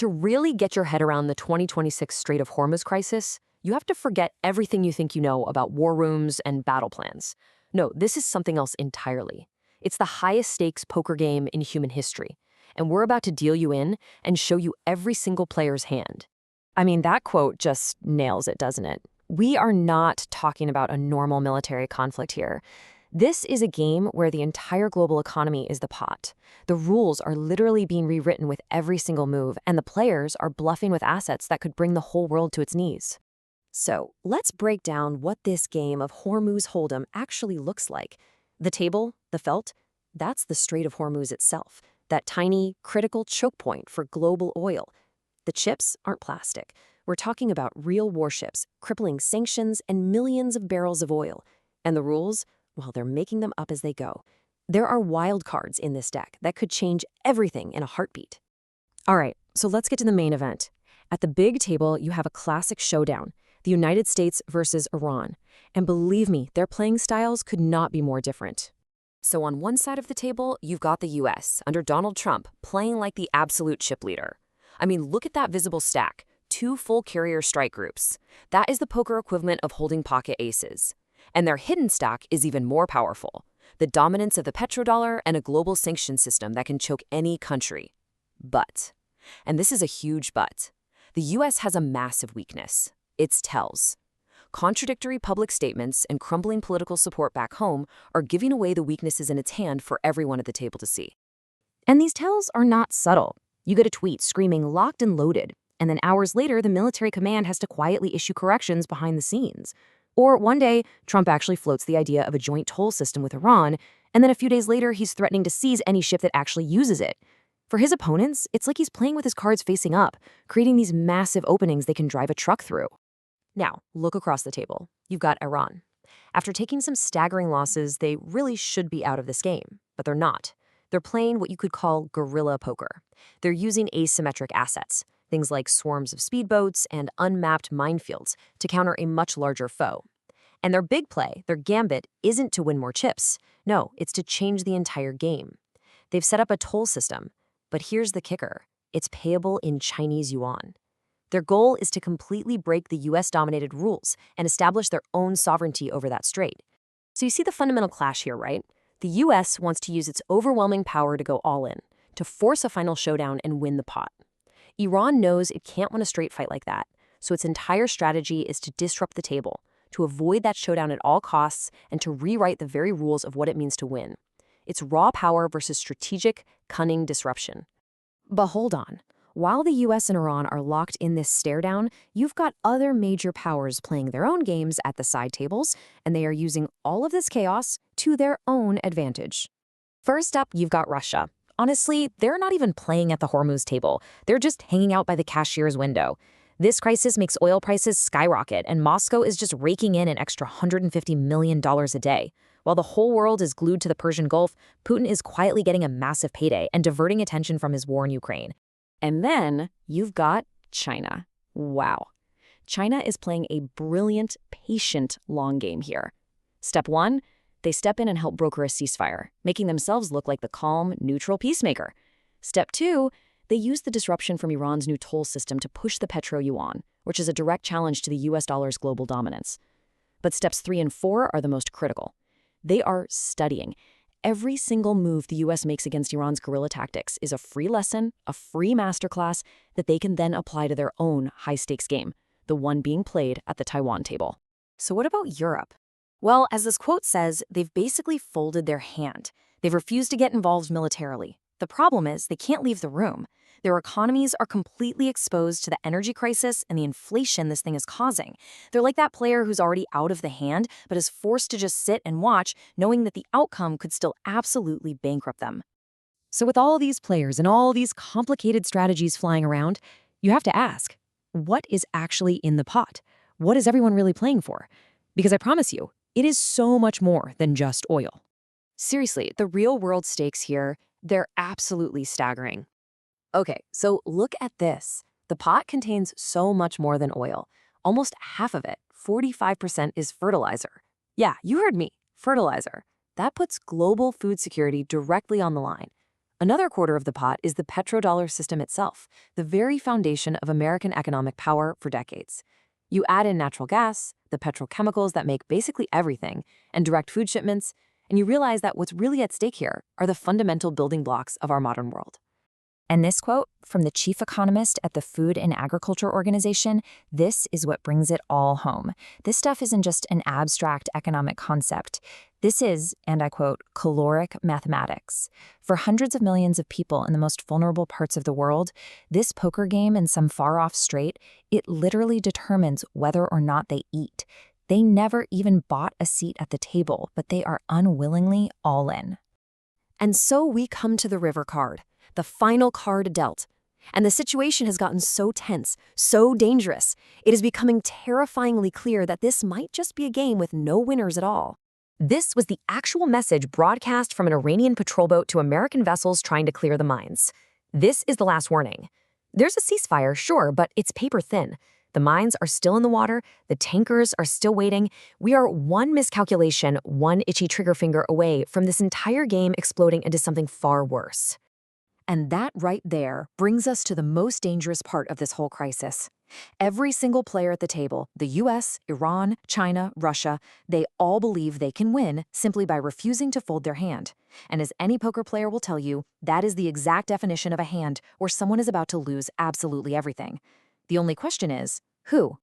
To really get your head around the 2026 Strait of Hormuz crisis, you have to forget everything you think you know about war rooms and battle plans. No, this is something else entirely. It's the highest stakes poker game in human history, and we're about to deal you in and show you every single player's hand. I mean, that quote just nails it, doesn't it? We are not talking about a normal military conflict here. This is a game where the entire global economy is the pot. The rules are literally being rewritten with every single move, and the players are bluffing with assets that could bring the whole world to its knees. So, let's break down what this game of Hormuz Hold'em actually looks like. The table, the felt, that's the Strait of Hormuz itself, that tiny, critical choke point for global oil. The chips aren't plastic. We're talking about real warships, crippling sanctions, and millions of barrels of oil. And the rules? Well, they're making them up as they go. There are wild cards in this deck that could change everything in a heartbeat. All right, so let's get to the main event. At the big table, you have a classic showdown, the United States versus Iran. And believe me, their playing styles could not be more different. So on one side of the table, you've got the US, under Donald Trump, playing like the absolute chip leader. I mean, look at that visible stack, 2 full carrier strike groups. That is the poker equivalent of holding pocket aces. And their hidden stack is even more powerful, the dominance of the petrodollar and a global sanction system that can choke any country. But, and this is a huge but, the US has a massive weakness. Its tells. Contradictory public statements and crumbling political support back home are giving away the weaknesses in its hand for everyone at the table to see. And these tells are not subtle. You get a tweet screaming locked and loaded, and then hours later the military command has to quietly issue corrections behind the scenes. Or one day, Trump actually floats the idea of a joint toll system with Iran, and then a few days later he's threatening to seize any ship that actually uses it. For his opponents, it's like he's playing with his cards facing up, creating these massive openings they can drive a truck through. Now, look across the table. You've got Iran. After taking some staggering losses, they really should be out of this game, but they're not. They're playing what you could call guerrilla poker. They're using asymmetric assets, things like swarms of speedboats and unmapped minefields, to counter a much larger foe. And their big play, their gambit, isn't to win more chips. No, it's to change the entire game. They've set up a toll system, but here's the kicker. It's payable in Chinese yuan. Their goal is to completely break the US-dominated rules and establish their own sovereignty over that strait. So you see the fundamental clash here, right? The US wants to use its overwhelming power to go all in, to force a final showdown and win the pot. Iran knows it can't win a straight fight like that, so its entire strategy is to disrupt the table, to avoid that showdown at all costs, and to rewrite the very rules of what it means to win. It's raw power versus strategic, cunning disruption. But hold on. While the US and Iran are locked in this stare-down, you've got other major powers playing their own games at the side tables, and they are using all of this chaos to their own advantage. First up, you've got Russia. Honestly, they're not even playing at the Hormuz table. They're just hanging out by the cashier's window. This crisis makes oil prices skyrocket, and Moscow is just raking in an extra $150 million a day. While the whole world is glued to the Persian Gulf, Putin is quietly getting a massive payday and diverting attention from his war in Ukraine. And then you've got China. Wow. China is playing a brilliant, patient long game here. Step 1, they step in and help broker a ceasefire, making themselves look like the calm, neutral peacemaker. Step 2, they use the disruption from Iran's new toll system to push the petro-yuan, which is a direct challenge to the US dollar's global dominance. But steps 3 and 4 are the most critical. They are studying. Every single move the US makes against Iran's guerrilla tactics is a free lesson, a free masterclass that they can then apply to their own high-stakes game, the one being played at the Taiwan table. So what about Europe? Well, as this quote says, they've basically folded their hand. They've refused to get involved militarily. The problem is they can't leave the room. Their economies are completely exposed to the energy crisis and the inflation this thing is causing. They're like that player who's already out of the hand, but is forced to just sit and watch, knowing that the outcome could still absolutely bankrupt them. So with all these players and all these complicated strategies flying around, you have to ask, what is actually in the pot? What is everyone really playing for? Because I promise you, it is so much more than just oil. Seriously, the real-world stakes here, they're absolutely staggering. Okay, so look at this. The pot contains so much more than oil. Almost half of it, 45%, is fertilizer. Yeah, you heard me, fertilizer. That puts global food security directly on the line. Another quarter of the pot is the petrodollar system itself, the very foundation of American economic power for decades. You add in natural gas, the petrochemicals that make basically everything, and direct food shipments, and you realize that what's really at stake here are the fundamental building blocks of our modern world. And this quote from the chief economist at the Food and Agriculture Organization, this is what brings it all home. This stuff isn't just an abstract economic concept. This is, and I quote, caloric mathematics. For hundreds of millions of people in the most vulnerable parts of the world, this poker game in some far-off strait, it literally determines whether or not they eat. They never even bought a seat at the table, but they are unwillingly all in. And so we come to the river card, the final card dealt. And the situation has gotten so tense, so dangerous, it is becoming terrifyingly clear that this might just be a game with no winners at all. This was the actual message broadcast from an Iranian patrol boat to American vessels trying to clear the mines. This is the last warning. There's a ceasefire, sure, but it's paper thin. The mines are still in the water, the tankers are still waiting. We are one miscalculation, one itchy trigger finger away from this entire game exploding into something far worse. And that right there brings us to the most dangerous part of this whole crisis. Every single player at the table, the US, Iran, China, Russia, they all believe they can win simply by refusing to fold their hand. And as any poker player will tell you, that is the exact definition of a hand where someone is about to lose absolutely everything. The only question is, who?